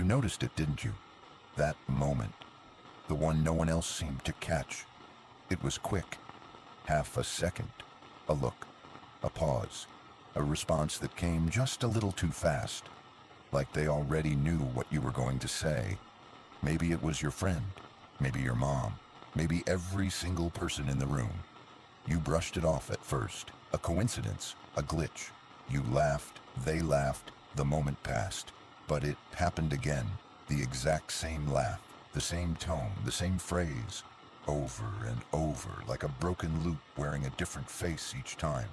noticed it, didn't you? That moment. The one no one else seemed to catch. It was quick. Half a second. A look. A pause. A response that came just a little too fast. Like they already knew what you were going to say. Maybe it was your friend. Maybe your mom. Maybe every single person in the room. You brushed it off at first. A coincidence. A glitch. You laughed. They laughed. The moment passed. But it happened again. The exact same laugh. The same tone. The same phrase. Over and over, like a broken loop wearing a different face each time.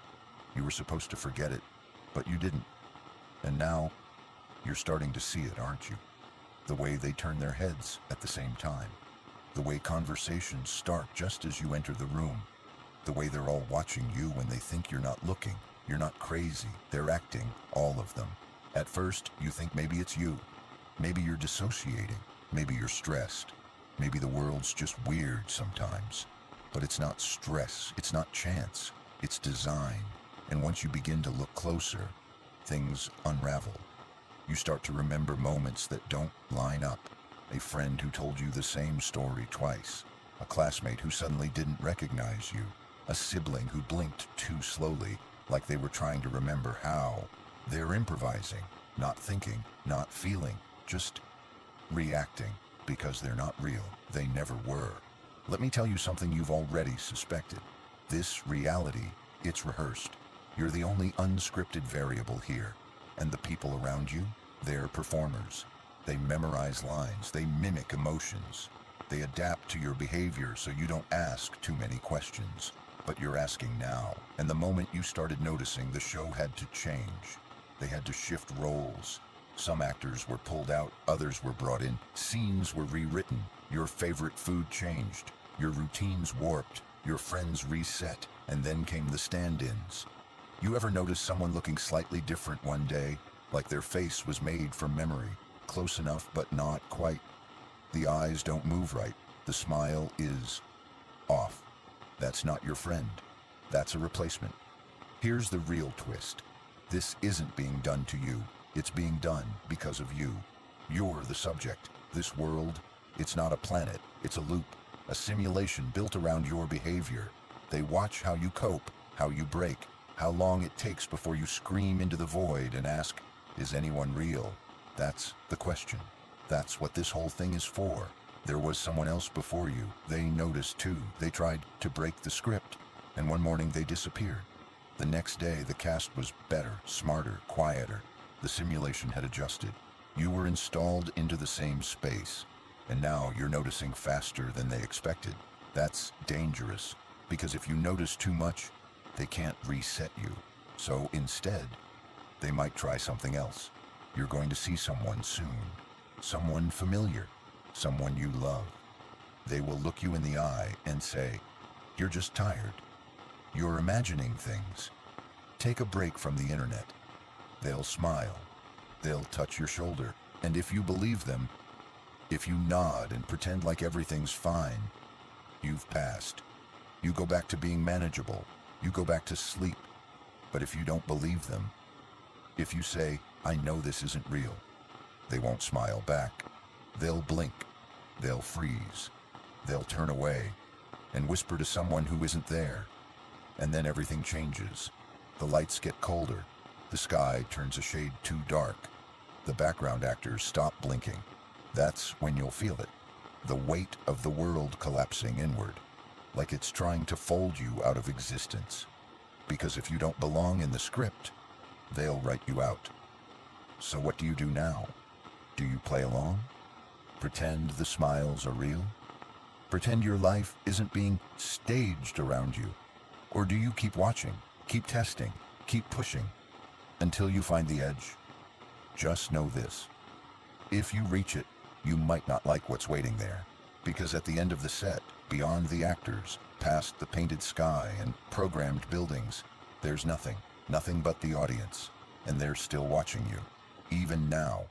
You were supposed to forget it, but you didn't. And now, you're starting to see it, aren't you? The way they turn their heads at the same time. The way conversations start just as you enter the room. The way they're all watching you when they think you're not looking. You're not crazy. They're acting, all of them. At first, you think maybe it's you. Maybe you're dissociating. Maybe you're stressed. Maybe the world's just weird sometimes. But it's not stress. It's not chance. It's design. And once you begin to look closer, things unravel. You start to remember moments that don't line up. A friend who told you the same story twice. A classmate who suddenly didn't recognize you. A sibling who blinked too slowly, like they were trying to remember how. They're improvising, not thinking, not feeling, just reacting, because they're not real. They never were. Let me tell you something you've already suspected. This reality, it's rehearsed. You're the only unscripted variable here. And the people around you, they're performers. They memorize lines. They mimic emotions. They adapt to your behavior so you don't ask too many questions. But you're asking now. And the moment you started noticing, the show had to change. They had to shift roles. Some actors were pulled out, others were brought in. Scenes were rewritten. Your favorite food changed. Your routines warped. Your friends reset. And then came the stand-ins. You ever notice someone looking slightly different one day? Like their face was made from memory. Close enough, but not quite. The eyes don't move right. The smile is off. That's not your friend. That's a replacement. Here's the real twist. This isn't being done to you. It's being done because of you. You're the subject. This world, it's not a planet. It's a loop. A simulation built around your behavior. They watch how you cope, how you break, how long it takes before you scream into the void and ask, is anyone real? That's the question. That's what this whole thing is for. There was someone else before you. They noticed too. They tried to break the script. And one morning they disappeared. The next day the cast was better, smarter, quieter. The simulation had adjusted. You were installed into the same space. And now you're noticing faster than they expected. That's dangerous. Because if you notice too much, they can't reset you. So instead, they might try something else. You're going to see someone soon. Someone familiar. Someone you love. They will look you in the eye and say, you're just tired. You're imagining things. Take a break from the internet. They'll smile. They'll touch your shoulder. And if you believe them, if you nod and pretend like everything's fine, you've passed. You go back to being manageable. You go back to sleep. But if you don't believe them, if you say, I know this isn't real, they won't smile back. They'll blink. They'll freeze. They'll turn away and whisper to someone who isn't there. And then everything changes. The lights get colder. The sky turns a shade too dark. The background actors stop blinking. That's when you'll feel it. The weight of the world collapsing inward. Like it's trying to fold you out of existence. Because if you don't belong in the script, they'll write you out. So what do you do now? Do you play along? Pretend the smiles are real? Pretend your life isn't being staged around you? Or do you keep watching, keep testing, keep pushing, until you find the edge? Just know this. If you reach it, you might not like what's waiting there. Because at the end of the set, beyond the actors, past the painted sky and programmed buildings, there's nothing but the audience. And they're still watching you, even now.